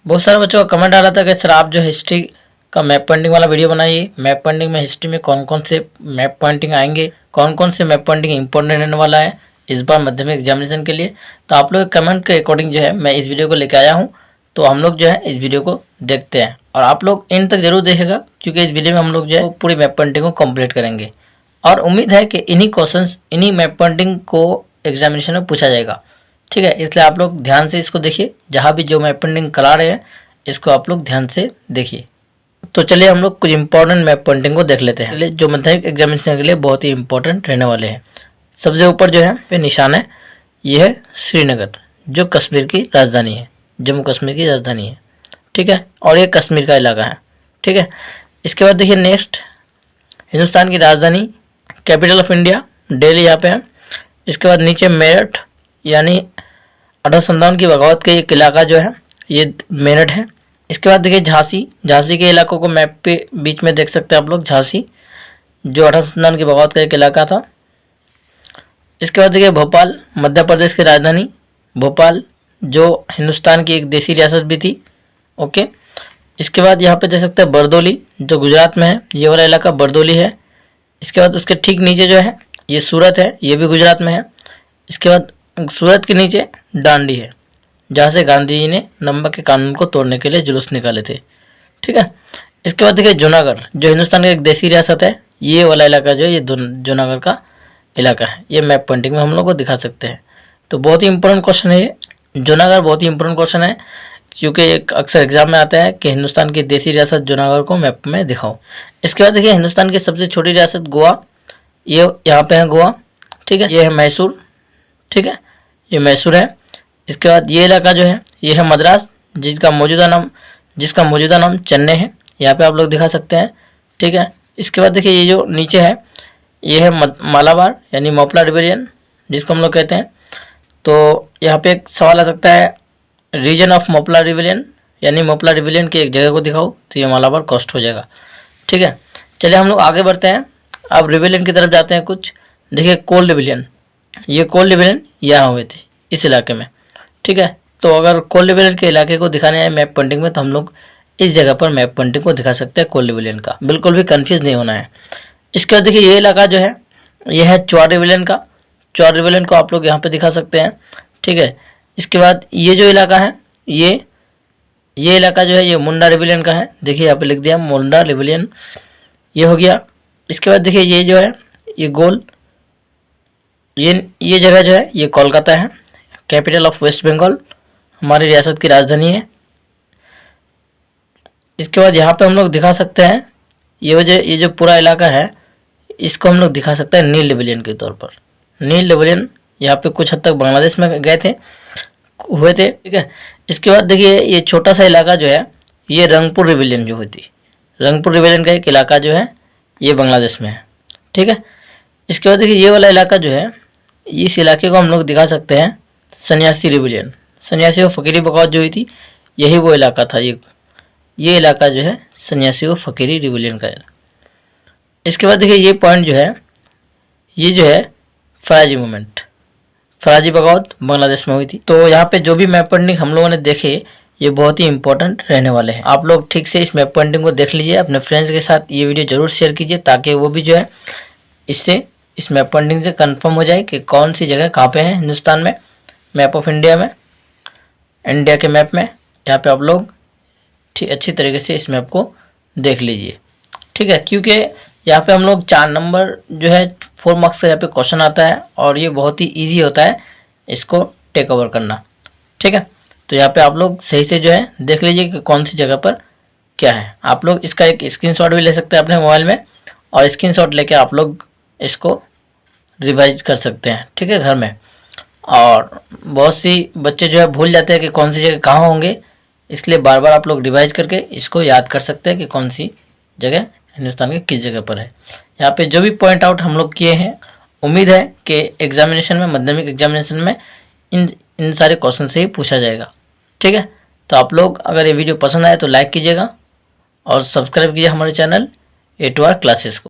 बहुत सारे बच्चों का कमेंट आ रहा था कि सर आप जो हिस्ट्री का मैप पॉइंटिंग वाला वीडियो बनाइए। मैप पॉइंटिंग में हिस्ट्री में कौन कौन से मैप पॉइंटिंग आएंगे, कौन कौन से मैप पॉइंटिंग इंपॉर्टेंट रहने वाला है इस बार माध्यमिक एग्जामिनेशन के लिए। तो आप लोग कमेंट के अकॉर्डिंग जो है मैं इस वीडियो को लेकर आया हूँ। तो हम लोग जो है इस वीडियो को देखते हैं और आप लोग एंड तक जरूर देखेगा, क्योंकि इस वीडियो में हम लोग जो है पूरी मैप पॉइंटिंग को कंप्लीट करेंगे और उम्मीद है कि इन्हीं क्वेश्चंस इन्हीं मैप पॉइंटिंग को एग्जामिनेशन में पूछा जाएगा। ठीक है, इसलिए आप लोग ध्यान से इसको देखिए। जहाँ भी जो मैप पॉइंटिंग करा रहे हैं इसको आप लोग ध्यान से देखिए। तो चलिए हम लोग कुछ इंपॉर्टेंट मैप पॉइंटिंग को देख लेते हैं जो माध्यमिक एग्जामिनेशन के लिए बहुत ही इंपॉर्टेंट रहने वाले हैं। सबसे ऊपर जो है पे निशान है, ये है श्रीनगर जो कश्मीर की राजधानी है, जम्मू कश्मीर की राजधानी है। ठीक है, और ये कश्मीर का इलाका है। ठीक है, इसके बाद देखिए नेक्स्ट हिंदुस्तान की राजधानी कैपिटल ऑफ इंडिया दिल्ली यहाँ पे है। इसके बाद नीचे मेरठ यानी 1857 की बगावत का एक इलाका जो है ये मेरठ है। इसके बाद देखिए झांसी, झांसी के इलाकों को मैप पे बीच में देख सकते हैं आप लोग, झांसी जो 1857 की बगावत का एक इलाका था। इसके बाद देखिए भोपाल मध्य प्रदेश की राजधानी, भोपाल जो हिंदुस्तान की एक देसी रियासत भी थी। ओके, इसके बाद यहाँ पे देख सकते हैं बरदौली जो गुजरात में है, ये वाला इलाका बरदौली है। इसके बाद उसके ठीक नीचे जो है ये सूरत है, ये भी गुजरात में है। इसके बाद सूरत के नीचे डांडी है जहाँ से गांधी जी ने नमक के कानून को तोड़ने के लिए जुलूस निकाले थे। ठीक है, इसके बाद देखिए जूनागढ़ जो हिंदुस्तान का एक देसी रियासत है, ये वाला इलाका जो है ये जूनागढ़ का इलाका है। ये मैप पॉइंटिंग में हम लोग को दिखा सकते हैं। तो बहुत ही इंपॉर्टेंट क्वेश्चन है ये, जूनागढ़ बहुत ही इंपॉर्टेंट क्वेश्चन है, क्योंकि एक अक्सर एग्जाम में आता है कि हिंदुस्तान की देसी रियासत जूनागढ़ को मैप में दिखाओ। इसके बाद देखिए हिंदुस्तान की सबसे छोटी रियासत गोवा, ये यहाँ पे है गोवा। ठीक है, ये है मैसूर। ठीक है, ये मैसूर है। इसके बाद ये इलाका जो है ये है मद्रास, जिसका मौजूदा नाम चेन्नई है, यहाँ पे आप लोग दिखा सकते हैं। ठीक है, इसके बाद देखिए ये जो नीचे है ये है मालाबार यानी मोपला रिबेलियन जिसको हम लोग कहते हैं। तो यहाँ पे एक सवाल आ सकता है, रीजन ऑफ मोपला रिबेलियन यानी मोपला रिबेलियन की एक जगह को दिखाओ, तो ये मालाबार कोस्ट हो जाएगा। ठीक है, चलिए हम लोग आगे बढ़ते हैं। अब रिबेलियन की तरफ जाते हैं कुछ। देखिए कोल रिबेलियन, ये कोल रिबेलियन यहाँ हुए थे इस इलाके में। ठीक है, तो अगर कोल रिबेलियन के इलाके को दिखाने आए मैप पॉइंटिंग में तो हम लोग इस जगह पर मैप पॉइंटिंग को दिखा सकते हैं कोल रिबेलियन का, बिल्कुल भी कंफ्यूज नहीं होना है। इसके बाद देखिए ये इलाका जो है ये है चौर रिबेलियन का, चौर रिबेलियन को आप लोग यहाँ पे दिखा सकते हैं। ठीक है, इसके बाद ये जो इलाका है ये इलाका जो है ये मुंडा रिबेलियन का है। देखिए यहाँ पे लिख दिया मुंडा रिबेलियन, ये हो गया। इसके बाद देखिए ये जो है ये गोल, ये जगह जो है ये कोलकाता है, कैपिटल ऑफ वेस्ट बंगाल, हमारी रियासत की राजधानी है। इसके बाद यहाँ पे हम लोग दिखा सकते हैं ये जो पूरा इलाका है इसको हम लोग दिखा सकते हैं नील रिबेलियन के तौर पर। नील रिबेलियन यहाँ पे कुछ हद तक बांग्लादेश में हुए थे। ठीक है, इसके बाद देखिए ये छोटा सा इलाका जो है ये रंगपुर रिबेलियन जो हुई थी, रंगपुर रिबेलियन का एक इलाका जो है ये बांग्लादेश में है। ठीक है, इसके बाद देखिए ये वाला इलाका जो है इस इलाके को हम लोग दिखा सकते हैं सन्यासी रिबेलियन, सन्यासी व फकीरी बगावत जो हुई थी यही वो इलाका था। ये इलाका जो है सन्यासी व फकीरी रिबेलियन का है। इसके बाद देखिए ये पॉइंट जो है ये जो है फराजी मूवमेंट, फराजी बगावत बांग्लादेश में हुई थी। तो यहाँ पे जो भी मैप पॉइंटिंग हम लोगों ने देखे ये बहुत ही इंपॉर्टेंट रहने वाले हैं। आप लोग ठीक से इस मैप पॉइंटिंग को देख लीजिए, अपने फ्रेंड्स के साथ ये वीडियो जरूर शेयर कीजिए ताकि वो भी जो है इस मैप पॉइंटिंग से कंफर्म हो जाए कि कौन सी जगह कहाँ पे है हिंदुस्तान में, मैप ऑफ इंडिया में, इंडिया के मैप में। यहाँ पे आप लोग ठीक अच्छी तरीके से इस मैप को देख लीजिए। ठीक है, क्योंकि यहाँ पे हम लोग 4 नंबर जो है 4 मार्क्स का यहाँ पे क्वेश्चन आता है और ये बहुत ही इजी होता है इसको टेक ओवर करना। ठीक है, तो यहाँ पे आप लोग सही से जो है देख लीजिए कि कौन सी जगह पर क्या है। आप लोग इसका एक स्क्रीनशॉट भी ले सकते हैं अपने मोबाइल में और स्क्रीनशॉट लेके आप लोग इसको रिवाइज कर सकते हैं। ठीक है, घर में। और बहुत सी बच्चे जो है भूल जाते हैं कि कौन सी जगह कहाँ होंगे, इसलिए बार बार आप लोग रिवाइज करके इसको याद कर सकते हैं कि कौन सी जगह हिंदुस्तान के किस जगह पर है। यहाँ पे जो भी पॉइंट आउट हम लोग किए हैं, उम्मीद है कि एग्जामिनेशन में, माध्यमिक एग्जामिनेशन में इन सारे क्वेश्चन से ही पूछा जाएगा। ठीक है, तो आप लोग अगर ये वीडियो पसंद आए तो लाइक कीजिएगा और सब्सक्राइब कीजिए हमारे चैनल A2R क्लासेस को।